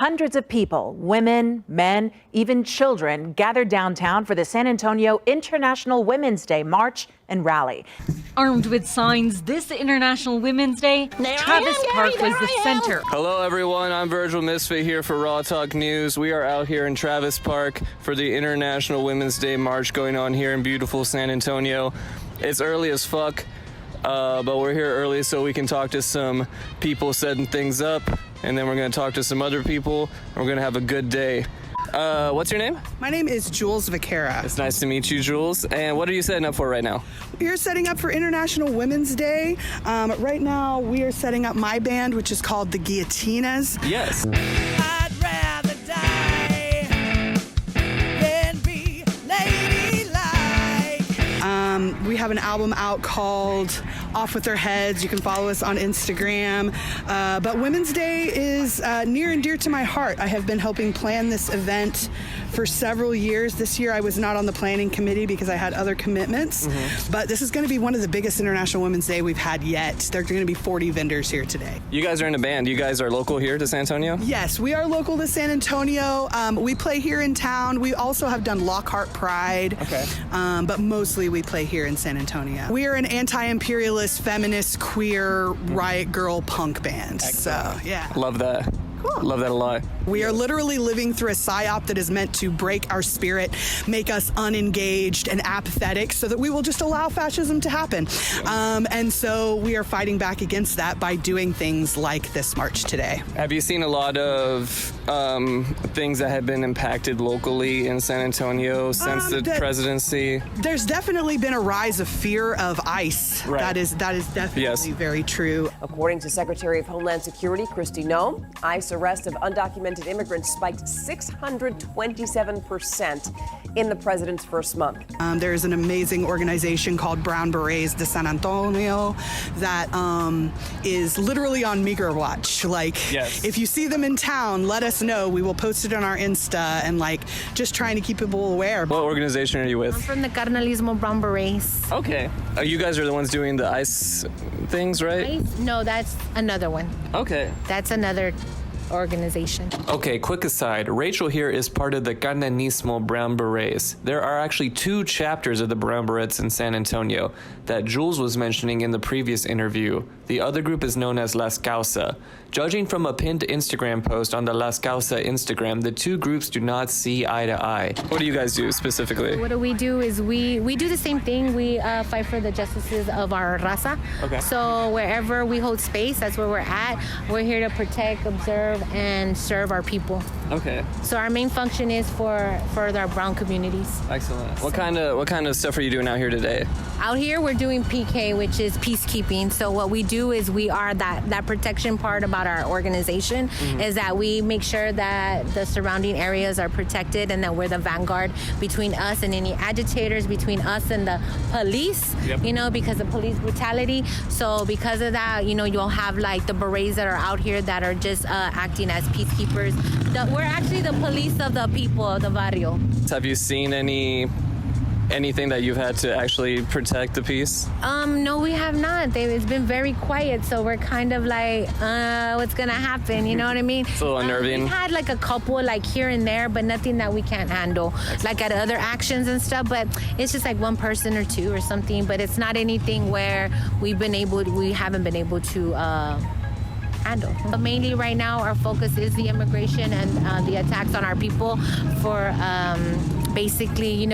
Hundreds of people, women, men, even children, gathered downtown for the San Antonio International Women's Day March and Rally. Armed with signs this International Women's Day, Travis Park was the center. Hello everyone, I'm Virgil Misfit here for Raw Talk News. We are out here in Travis Park for the International Women's Day March going on here in beautiful San Antonio. It's early as fuck, but we're here early so we can talk to some people setting things up, and then we're going to talk to some other people, and we're going to have a good day. What's your name? My name is Jules Vaquera. It's nice to meet you, Jules. And what are you setting up for right now? We are setting up for International Women's Day. Right now, we are setting up my band, which is called the Guillotinas. Yes. I'd rather die than be ladylike. We have an album out called Off With Their Heads. You can follow us on Instagram. But Women's Day is near and dear to my heart. I have been helping plan this event for several years. This year I was not on the planning committee because I had other commitments. But this is going to be one of the biggest International Women's Day we've had yet. There are going to be 40 vendors here today. You guys are in a band. You guys are local here to San Antonio? Yes, we are local to San Antonio. We play here in town. We also have done Lockhart Pride. Okay. But mostly we play here in San Antonio. We are an anti-imperialist, feminist, queer, riot girl punk band. So, yeah. Love that. Cool. Love that a lot. We are literally living through a psyop that is meant to break our spirit, make us unengaged and apathetic so that we will just allow fascism to happen. And so we are fighting back against that by doing things like this march today. Have you seen a lot of things that have been impacted locally in San Antonio since the presidency? There's definitely been a rise of fear of ICE. Right. That is definitely very true. According to Secretary of Homeland Security Kristi Noem, ICE arrests of undocumented immigrants spiked 627% in the president's first month. There's an amazing organization called Brown Berets de San Antonio that is literally on Migrant Watch. Yes. If you see them in town, let us know. We will post it on our Insta and just trying to keep people aware. What organization are you with? I'm from the Carnalismo Brown Berets. Okay. You guys are the ones doing the ICE things, right? No, that's another one. Okay. That's another organization. Okay, quick aside. Rachel here is part of the Carnanismo Brown Berets. There are actually 2 chapters of the Brown Berets in San Antonio that Jules was mentioning in the previous interview. The other group is known as Las Causa. Judging from a pinned Instagram post on the Las Causa Instagram, the 2 groups do not see eye to eye. What do you guys do specifically? What we do is we do the same thing. We fight for the justices of our raza. Okay. So wherever we hold space, that's where we're at. We're here to protect, observe, and serve our people. Okay. So our main function is for our brown communities. Excellent. What kind of stuff are you doing out here today? Out here, we're doing PK, which is peacekeeping. So what we do is we are that protection part about our organization is that we make sure that the surrounding areas are protected and that we're the vanguard between us and any agitators, between us and the police, because of police brutality. So because of that, you'll have the berets that are out here that are just acting as peacekeepers. We're actually the police of the people of the barrio. Have you seen anything that you've had to actually protect the peace? No, we have not. It's been very quiet, so we're kind of what's gonna happen? You know what I mean? It's a little unnerving. We've had a couple here and there, but nothing that we can't handle. At other actions and stuff, but it's just one person or 2 or something. But it's not anything where we haven't been able to handle. But mainly right now, our focus is the immigration and the attacks on our people for basically,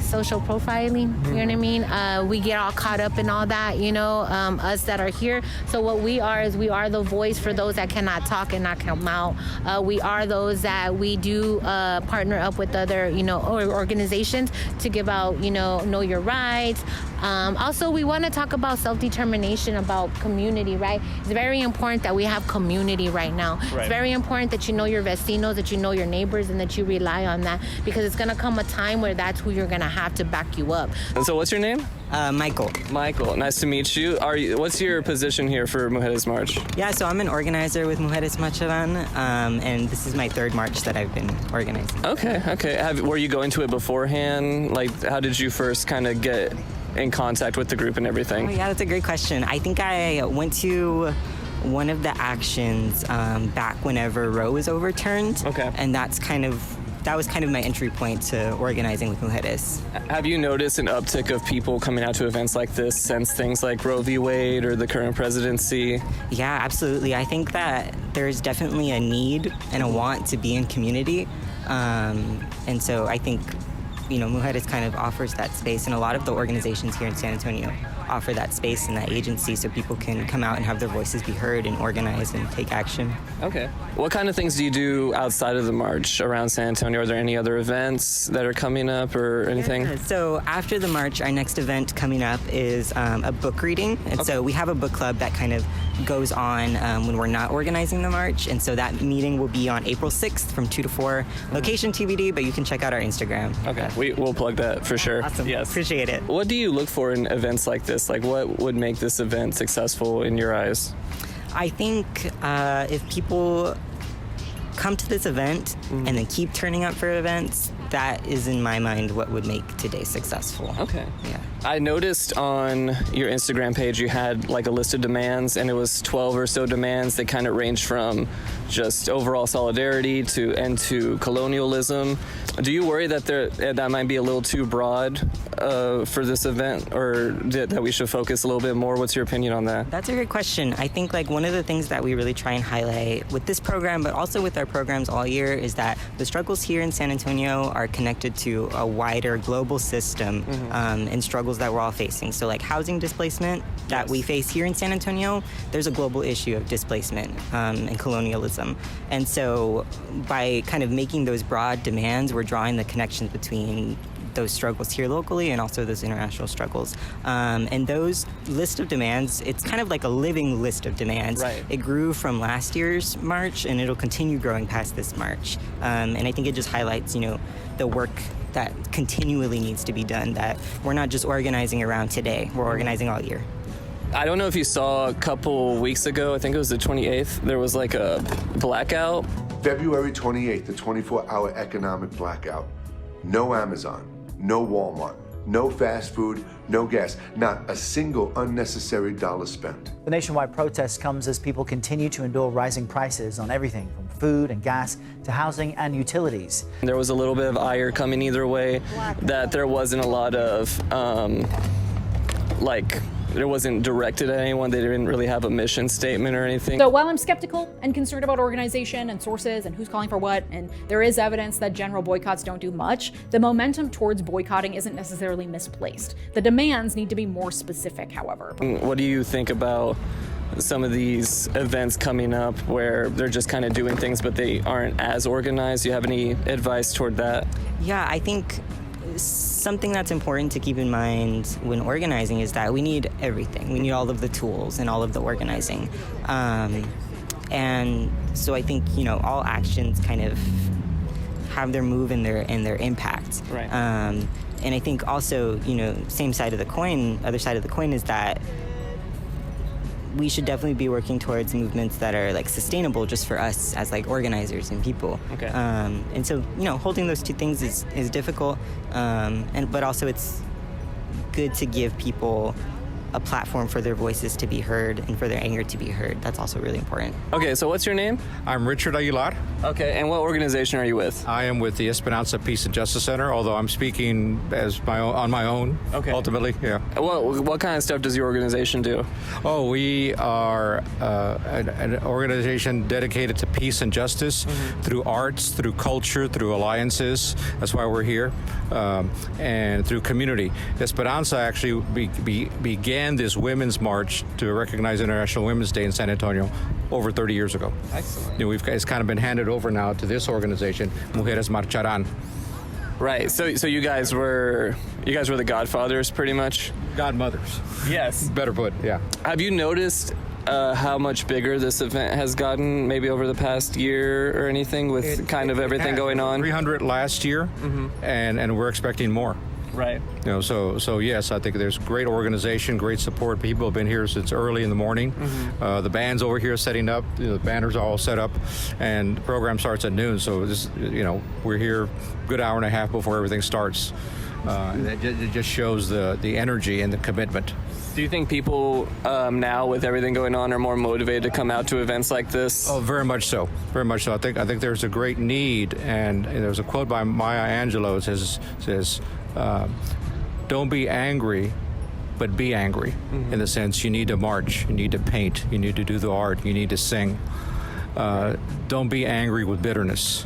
social profiling, you know what I mean? We get all caught up in all that, us that are here. So what we are is we are the voice for those that cannot talk and not come out. We are those that we do partner up with other, organizations to give out, know your rights. Also, we want to talk about self-determination, about community, right? It's very important that we have community right now. Right. It's very important that you know your vecinos, that you know your neighbors, and that you rely on that, because it's going to come a time where that's who you're going to have to back you up. And so what's your name? Michael. Michael, nice to meet you. What's your position here for Mujeres March? Yeah, so I'm an organizer with Mujeres Marcharán, and this is my 3rd march that I've been organizing. Okay. Were you going to it beforehand? How did you first kind of get in contact with the group and everything? Oh, yeah, that's a great question. I think I went to one of the actions back whenever Roe was overturned. Okay. And that was kind of my entry point to organizing with Mujeres. Have you noticed an uptick of people coming out to events like this since things like Roe v. Wade or the current presidency? Yeah, absolutely. I think that there's definitely a need and a want to be in community. And so I think, Mujeres kind of offers that space, and a lot of the organizations here in San Antonio offer that space and that agency so people can come out and have their voices be heard and organize and take action. Okay. What kind of things do you do outside of the march around San Antonio? Are there any other events that are coming up or anything? Yeah, so after the march, our next event coming up is a book reading. And so we have a book club that kind of goes on when we're not organizing the march. And so that meeting will be on April 6th from 2 to 4. Location TBD, but you can check out our Instagram. Okay. We'll plug that for sure. Awesome. Yes. Appreciate it. What do you look for in events like this? Like, what would make this event successful in your eyes? I think if people come to this event and then keep turning up for events, that is in my mind what would make today successful. Okay. Yeah. I noticed on your Instagram page you had like a list of demands, and it was 12 or so demands that kind of ranged from just overall solidarity to colonialism. Do you worry that that might be a little too broad for this event, or that we should focus a little bit more? What's your opinion on that? That's a great question. I think one of the things that we really try and highlight with this program, but also with our programs all year, is that the struggles here in San Antonio are connected to a wider global system and struggles that we're all facing. So housing displacement that we face here in San Antonio, there's a global issue of displacement and colonialism. And so by kind of making those broad demands, we're drawing the connections between those struggles here locally and also those international struggles. And those list of demands, it's kind of like a living list of demands. Right. It grew from last year's march, and it'll continue growing past this march. And I think it just highlights, the work that continually needs to be done, that we're not just organizing around today, we're organizing all year. I don't know if you saw a couple weeks ago, I think it was the 28th, there was like a blackout. February 28th, the 24-hour economic blackout. No Amazon, no Walmart, no fast food, no gas, not a single unnecessary dollar spent. The nationwide protest comes as people continue to endure rising prices on everything from food and gas to housing and utilities. There was a little bit of ire coming either way, that there wasn't a lot of, it wasn't directed at anyone. They didn't really have a mission statement or anything. So while I'm skeptical and concerned about organization and sources and who's calling for what, and there is evidence that general boycotts don't do much, the momentum towards boycotting isn't necessarily misplaced. The demands need to be more specific, however. What do you think about some of these events coming up where they're just kind of doing things but they aren't as organized? Do you have any advice toward that? Yeah, I think something that's important to keep in mind when organizing is that we need everything. We need all of the tools and all of the organizing. And so I think, all actions kind of have their move and their impact. Right. And I think also, same side of the coin, other side of the coin is that we should definitely be working towards movements that are sustainable just for us as organizers and people. Okay. And so, holding those two things is difficult, but also it's good to give people a platform for their voices to be heard and for their anger to be heard. That's also really important. Okay, so what's your name? I'm Richard Aguilar. Okay, and what organization are you with? I am with the Esperanza Peace and Justice Center, although I'm speaking on my own. Okay. Ultimately, yeah. What kind of stuff does your organization do? Oh, we are an organization dedicated to peace and justice through arts, through culture, through alliances. That's why we're here, and through community. Esperanza actually began this Women's March to recognize International Women's Day in San Antonio over 30 years ago. Excellent. It's kind of been handed over now to this organization, Mujeres Marcharán. Right. So you guys were the godfathers, pretty much. Godmothers. Yes. Better put. Yeah. Have you noticed how much bigger this event has gotten, maybe over the past year or anything, with everything going on? 300 last year, and we're expecting more. Right. So yes, I think there's great organization, great support. People have been here since early in the morning. The band's over here setting up. The banners are all set up, and the program starts at noon. So we're here a good hour and a half before everything starts. It just shows the energy and the commitment. Do you think people now, with everything going on, are more motivated to come out to events like this? Oh, very much so. Very much so. I think there's a great need, and there's a quote by Maya Angelou that says don't be angry, but be angry. In the sense, you need to march, you need to paint, you need to do the art, you need to sing. Don't be angry with bitterness.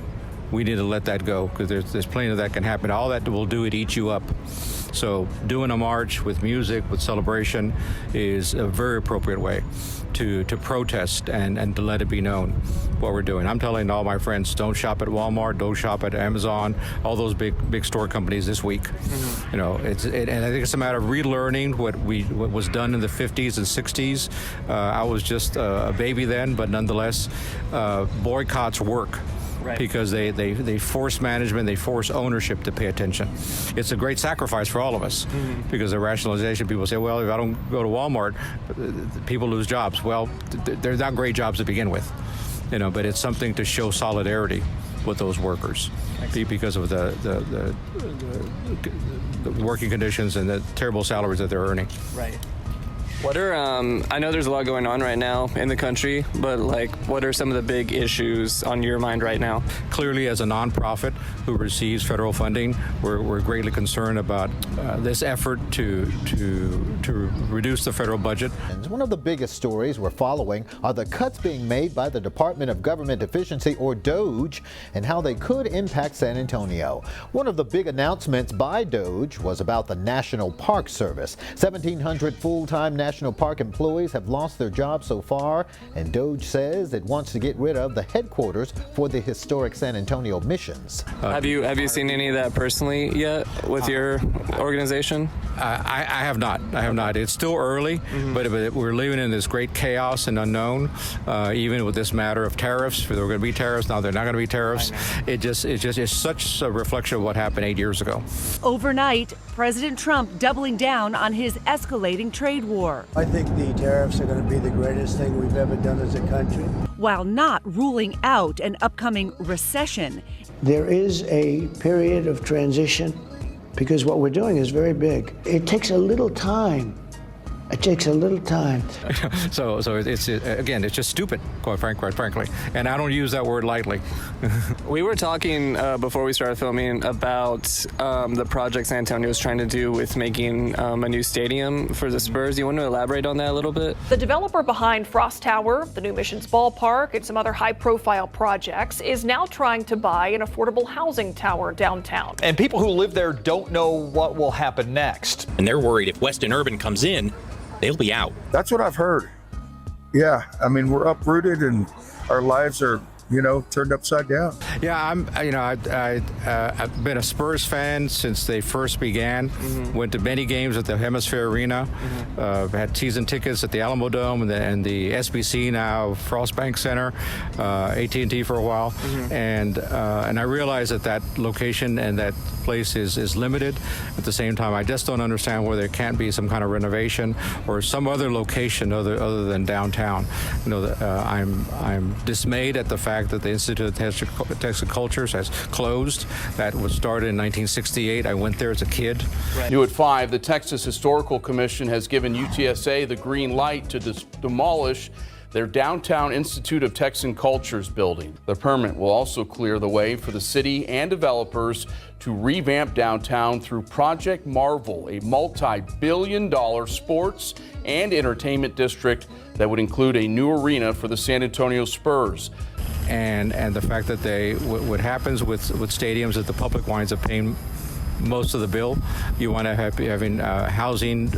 We need to let that go, because there's plenty of that can happen. All that will do, it eat you up. So doing a march with music, with celebration, is a very appropriate way to protest and to let it be known what we're doing. I'm telling all my friends, don't shop at Walmart, don't shop at Amazon, all those big store companies this week. You know, and I think it's a matter of relearning what was done in the 50s and 60s. I was just a baby then, but nonetheless, boycotts work. Right. Because they force management, they force ownership to pay attention. It's a great sacrifice for all of us, because the rationalization, people say, well, if I don't go to Walmart, people lose jobs. Well, they're not great jobs to begin with, you know, but it's something to show solidarity with those workers because of the working conditions and the terrible salaries that they're earning. Right. What are, I know there's a lot going on right now in the country, but like, what are some of the big issues on your mind right now? Clearly, as a nonprofit who receives federal funding, we're greatly concerned about this effort to reduce the federal budget. One of the biggest stories we're following are the cuts being made by the Department of Government Efficiency, or DOGE, and how they could impact San Antonio. One of the big announcements by DOGE was about the National Park Service. 1,700 full-time National Park employees have lost their jobs so far, and DOGE says it wants to get rid of the headquarters for the historic San Antonio missions. Have you seen any of that personally yet with your organization? I have not. I have not. It's still early, but we're living in this great chaos and unknown. Even with this matter of tariffs, there were going to be tariffs, now they're not going to be tariffs. It's such a reflection of what happened 8 years ago. Overnight, President Trump doubling down on his escalating trade war. I think the tariffs are going to be the greatest thing we've ever done as a country. While not ruling out an upcoming recession. There is a period of transition because what we're doing is very big. It takes a little time. It takes a little time. So it's again, it's just stupid, quite frankly. And I don't use that word lightly. We were talking before we started filming about the project San Antonio is trying to do with making a new stadium for the Spurs. Do you want to elaborate on that a little bit? The developer behind Frost Tower, the new Missions Ballpark, and some other high-profile projects is now trying to buy an affordable housing tower downtown. And people who live there don't know what will happen next. And they're worried if Weston Urban comes in, they'll be out. That's what I've heard. Yeah, I mean, we're uprooted and our lives are, turned upside down. Yeah, I've been a Spurs fan since they first began. Went to many games at the Hemisphere Arena. Had season tickets at the Alamo Dome and the SBC, now Frost Bank Center, AT&T for a while. And I realize that location and that place is limited. At the same time, I just don't understand where there can't be some kind of renovation or some other location other than downtown. I'm dismayed at the fact that the Institute of Texas Cultures has closed. That was started in 1968. I went there as a kid. New at 5, the Texas Historical Commission has given UTSA the green light to demolish their downtown Institute of Texan Cultures building. The permit will also clear the way for the city and developers to revamp downtown through Project Marvel, a multi-billion-dollar sports and entertainment district that would include a new arena for the San Antonio Spurs. And the fact that what happens with stadiums that the public winds up paying most of the bill. You want to have having housing,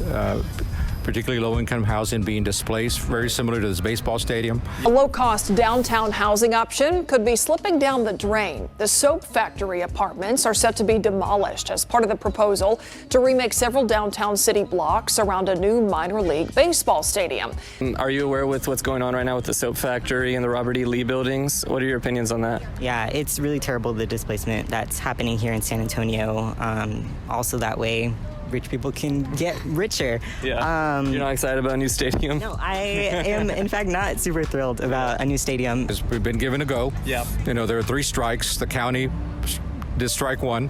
particularly low-income housing, being displaced, very similar to this baseball stadium. A low-cost downtown housing option could be slipping down the drain. The Soap Factory apartments are set to be demolished as part of the proposal to remake several downtown city blocks around a new minor league baseball stadium. Are you aware with what's going on right now with the Soap Factory and the Robert E. Lee buildings? What are your opinions on that? Yeah, it's really terrible, the displacement that's happening here in San Antonio. Also that way, rich people can get richer. Yeah. You're not excited about a new stadium? No, I am, in fact, not super thrilled about a new stadium. We've been given a go. Yeah. There are 3 strikes. The county did strike 1,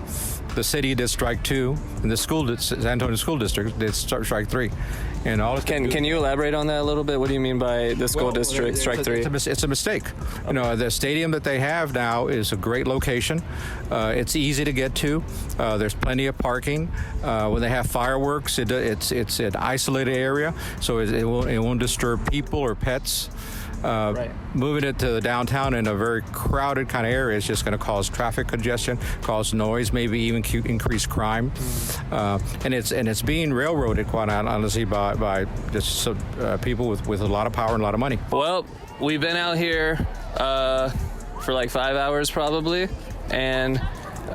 the city did strike 2, and the San Antonio School District did strike 3. And all Can you elaborate on that a little bit? What do you mean by the school district strike three? It's a mistake. You know, the stadium that they have now is a great location. It's easy to get to. There's plenty of parking. When they have fireworks, it's an isolated area, so it won't disturb people or pets. Moving it to the downtown in a very crowded kind of area is just going to cause traffic congestion, cause noise, maybe even increase crime, and it's being railroaded, quite honestly, by just people with a lot of power and a lot of money. Well, we've been out here for like 5 hours probably, and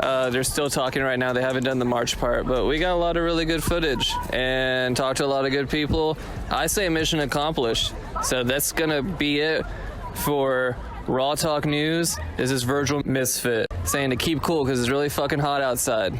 they're still talking right now. They haven't done the march part, but we got a lot of really good footage and talked to a lot of good people. I say mission accomplished. So that's gonna be it for Raw Talk News. This is Virgil Misfit saying to keep cool because it's really fucking hot outside.